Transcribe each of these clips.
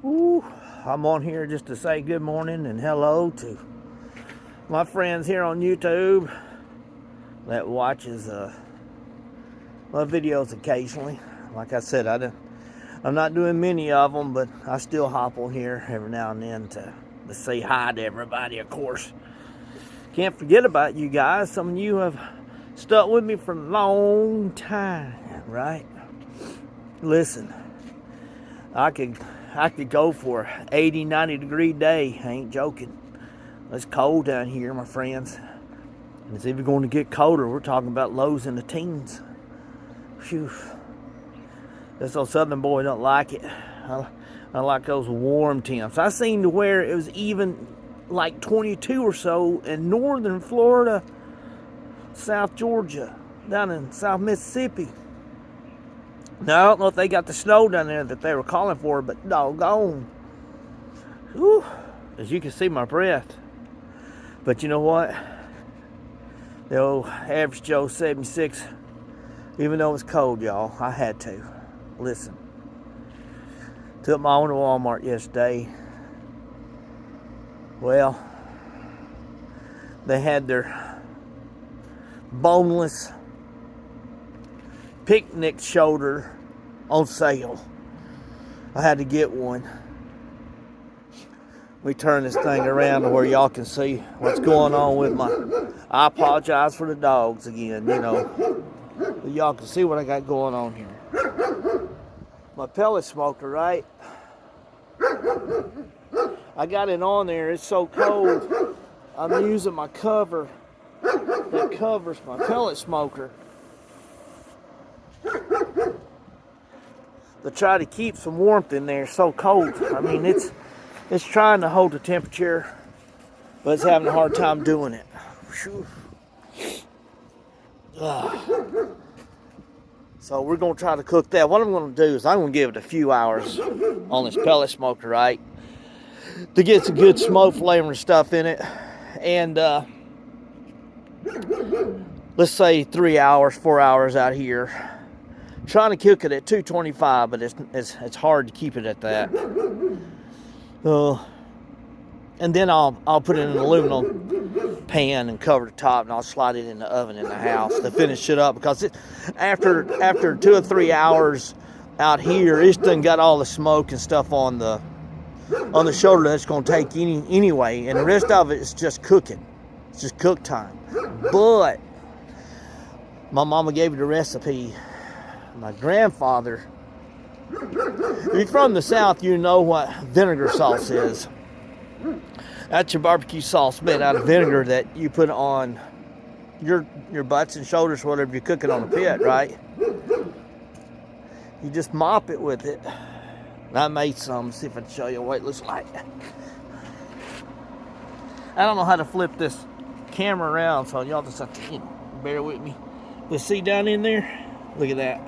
Ooh, I'm on here just to say good morning and hello to my friends here on YouTube that watches my videos occasionally. Like I said, I'm not doing many of them, but I still hop on here every now and then to say hi to everybody, of course. Can't forget about you guys. Some of you have stuck with me for a long time, right? Listen, I could go for an 80, 90 degree day. I ain't joking. It's cold down here, my friends. And it's even going to get colder. We're talking about lows in the teens. Phew. This old southern boy don't like it. I like those warm temps. I seen to where it was even like 22 or so in northern Florida, South Georgia, down in South Mississippi. Now, I don't know if they got the snow down there that they were calling for, but doggone. Whew, as you can see my breath. But you know what? The old average Joe 76, even though it's cold, y'all, I had to. Listen. Took my own to Walmart yesterday. Well, they had their boneless picnic shoulder on sale. I had to get one. We turn this thing around to where y'all can see what's going on with my... I apologize for the dogs again, you know. But y'all can see what I got going on here. My pellet smoker, right? I got it on there. It's so cold. I'm using my cover that covers my pellet smoker to try to keep some warmth in there. It's so cold. I mean, it's trying to hold the temperature, but it's having a hard time doing it. So we're going to try to cook that. What I'm going to do is I'm going to give it a few hours on this pellet smoker, right, to get some good smoke flavoring stuff in it. And let's say 3 hours, 4 hours out here. Trying to cook it at 225, but it's hard to keep it at that. And then I'll put it in an aluminum pan and cover the top, and I'll slide it in the oven in the house to finish it up, because after 2 or 3 hours out here, it's done got all the smoke and stuff on the shoulder that's going to take anyway, and the rest of it is just cooking. It's just cook time. But my mama gave me the recipe. My grandfather, if you're from the South, you know what vinegar sauce is. That's your barbecue sauce made out of vinegar that you put on your butts and shoulders, whatever you're cooking on the pit, right? You just mop it with it. And I made some. Let's see if I can show you what it looks like. I don't know how to flip this camera around, so y'all just have to, bear with me. But see down in there? Look at that.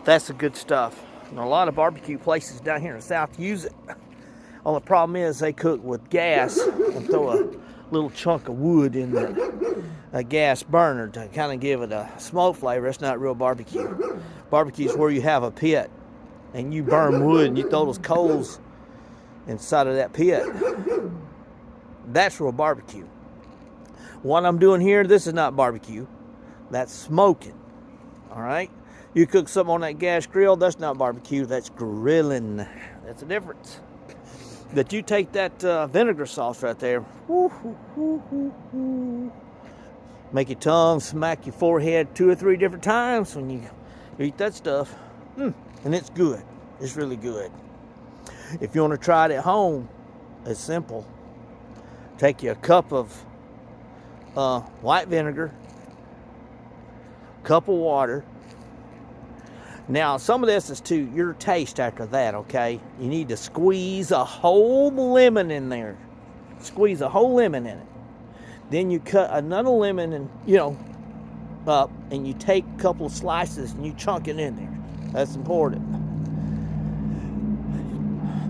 That's the good stuff. And a lot of barbecue places down here in the South use it. Only problem is they cook with gas and throw a little chunk of wood in a gas burner to kind of give it a smoke flavor. It's not real barbecue. Barbecue is where you have a pit and you burn wood and you throw those coals inside of that pit. That's real barbecue. What I'm doing here, this is not barbecue. That's smoking. All right? You cook something on that gas grill, that's not barbecue, that's grilling. That's the difference. That you take that vinegar sauce right there, make your tongue smack your forehead 2 or 3 different times when you eat that stuff. And it's good. It's really good. If you want to try it at home, it's simple. Take you a cup of white vinegar, cup of water. Now, some of this is to your taste after that, okay? You need to squeeze a whole lemon in there. Squeeze a whole lemon in it. Then you cut another lemon and, up, and you take a couple of slices and you chunk it in there. That's important.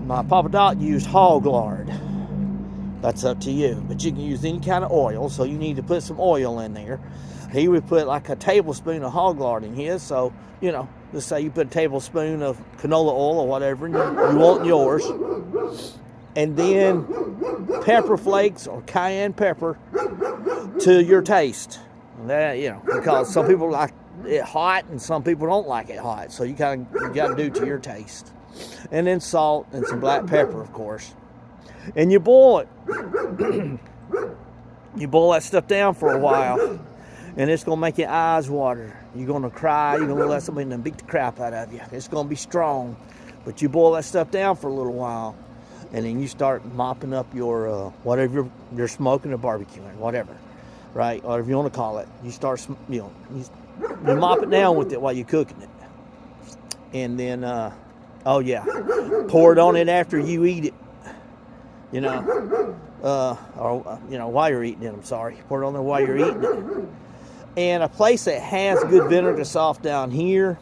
My Papa Doc used hog lard. That's up to you. But you can use any kind of oil, so you need to put some oil in there. he would put like a tablespoon of hog lard in his. So, you know, let's say you put a tablespoon of canola oil or whatever, and you want yours. And then pepper flakes or cayenne pepper to your taste. That, you know, because some people like it hot and some people don't like it hot. So you got to do to your taste. And then salt and some black pepper, of course. And you boil it. You boil that stuff down for a while. And it's going to make your eyes water. You're going to cry. You're going to let somebody beat the crap out of you. It's going to be strong. But you boil that stuff down for a little while. And then you start mopping up your, whatever you're smoking or barbecuing, whatever. Right? Whatever you want to call it. You start, you know, you mop it down with it while you're cooking it. And then, oh yeah, pour it on it after you eat it. You know, or, you know, while you're eating it, I'm sorry. Pour it on there while you're eating it. And a place that has good vinegar sauce down here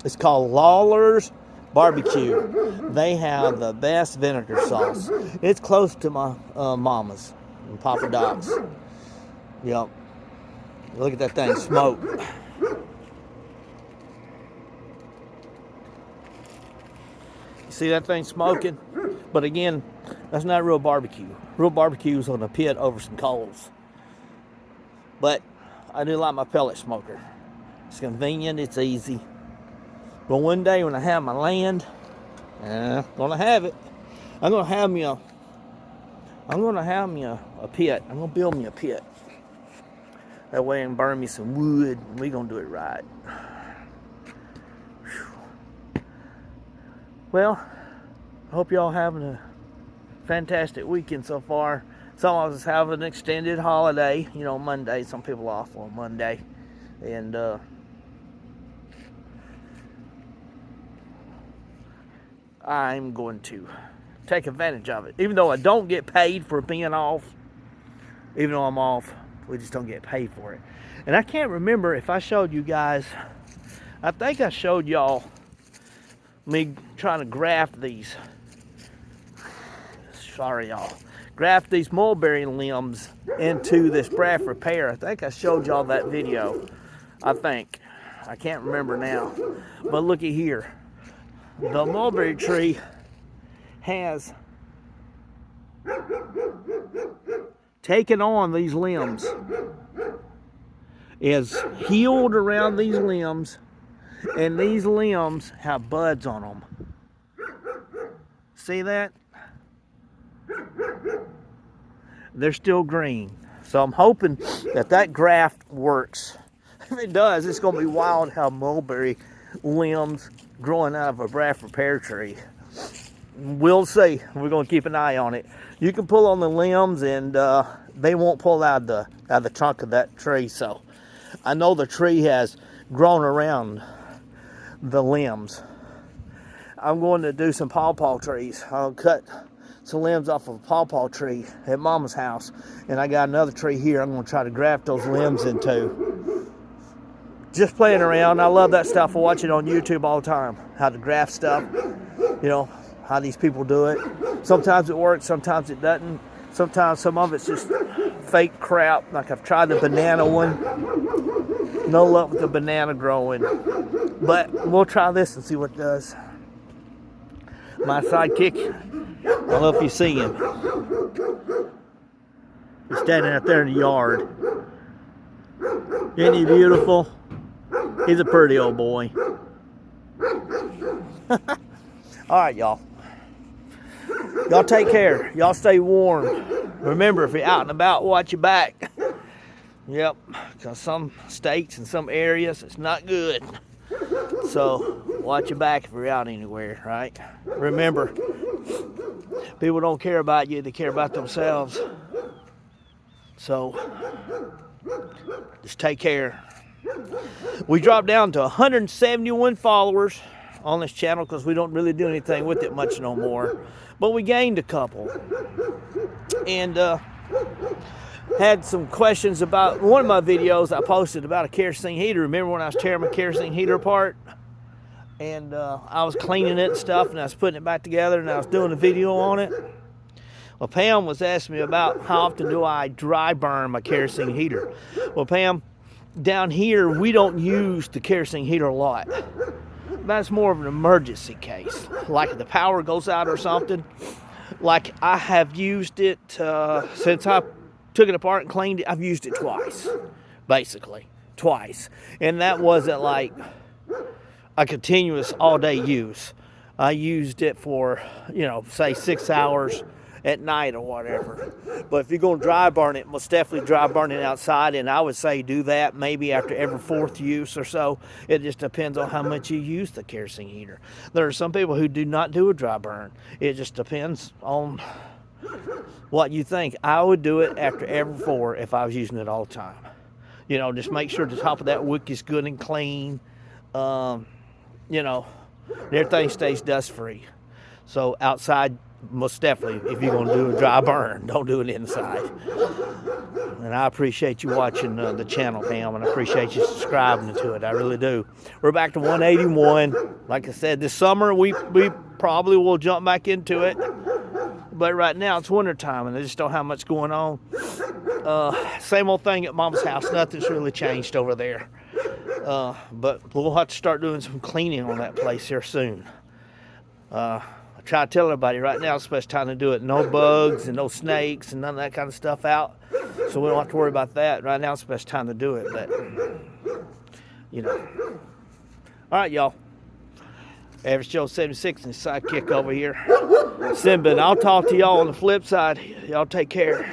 is called Lawler's Barbecue. They have the best vinegar sauce. It's close to my mama's and Papa Doc's. Yep. Look at that thing smoke. You see that thing smoking? But again, that's not real barbecue. Real barbecue is on a pit over some coals. But I do like my pellet smoker. It's convenient, it's easy. But one day when I have my land, I'm gonna have it. I'm gonna have me a pit. I'm gonna build me a pit. That way I can burn me some wood, and we're gonna do it right. Whew. Well, I hope y'all having a fantastic weekend so far. Some of us have an extended holiday, you know, Monday. Some people off on Monday. And I'm going to take advantage of it. Even though I don't get paid for being off, even though I'm off, we just don't get paid for it. And I can't remember if I showed you guys, I think I showed y'all me trying to graft these. Sorry, y'all. Graft these mulberry limbs into this Bradford pear. I think I showed y'all that video. I think. I can't remember now. But looky here. The mulberry tree has taken on these limbs. Is healed around these limbs. And these limbs have buds on them. See that? They're still green. So I'm hoping that graft works. If it does, it's going to be wild how mulberry limbs growing out of a Bradford pear tree. We'll see. We're going to keep an eye on it. You can pull on the limbs and they won't pull out the trunk of that tree. So I know the tree has grown around the limbs. I'm going to do some pawpaw trees. I'll cut some limbs off of a pawpaw tree at Mama's house, and I got another tree here I'm going to try to graft those limbs into. Just playing around. I love that stuff. I watch it on YouTube all the time, how to graft stuff, you know, how these people do it. Sometimes it works, sometimes it doesn't. Sometimes some of it's just fake crap. Like I've tried the banana one. No luck with the banana growing. But we'll try this and see what it does. My sidekick, I don't know if you see him. He's standing out there in the yard. Isn't he beautiful? He's a pretty old boy. Alright, y'all. Y'all take care. Y'all stay warm. Remember, if you're out and about, watch your back. Yep, because some states and some areas, it's not good. So, watch your back if you're out anywhere, right? Remember, people don't care about you, they care about themselves. So, just take care. We dropped down to 171 followers on this channel because we don't really do anything with it much no more. But we gained a couple. And had some questions about one of my videos I posted about a kerosene heater. Remember when I was tearing my kerosene heater apart? And I was cleaning it and stuff, and I was putting it back together, and I was doing a video on it. Well, Pam was asking me about how often do I dry burn my kerosene heater. Well, Pam, down here, we don't use the kerosene heater a lot. That's more of an emergency case. Like if the power goes out or something. Like I have used it since I took it apart and cleaned it. I've used it twice, basically. Twice. And that wasn't like a continuous all-day use. I used it for, say 6 hours at night or whatever. But if you're going to dry burn it, most definitely dry burn it outside, and I would say do that maybe after every 4th use or so. It just depends on how much you use the kerosene heater. There are some people who do not do a dry burn. It just depends on what you think. I would do it after every 4 if I was using it all the time. Just make sure the top of that wick is good and clean. Everything stays dust free. So outside, most definitely, if you're going to do a dry burn, don't do it inside. And I appreciate you watching the channel, fam, and I appreciate you subscribing to it. I really do. We're back to 181. Like I said, this summer we probably will jump back into it. But right now it's wintertime and I just don't have much going on. Same old thing at Mama's house. Nothing's really changed over there. But we'll have to start doing some cleaning on that place here soon. I try to tell everybody right now it's the best time to do it. No bugs and no snakes and none of that kind of stuff out. So we don't have to worry about that. Right now it's the best time to do it. But, All right, y'all. Average Joe 76 and his sidekick over here. Simba, and I'll talk to y'all on the flip side. Y'all take care.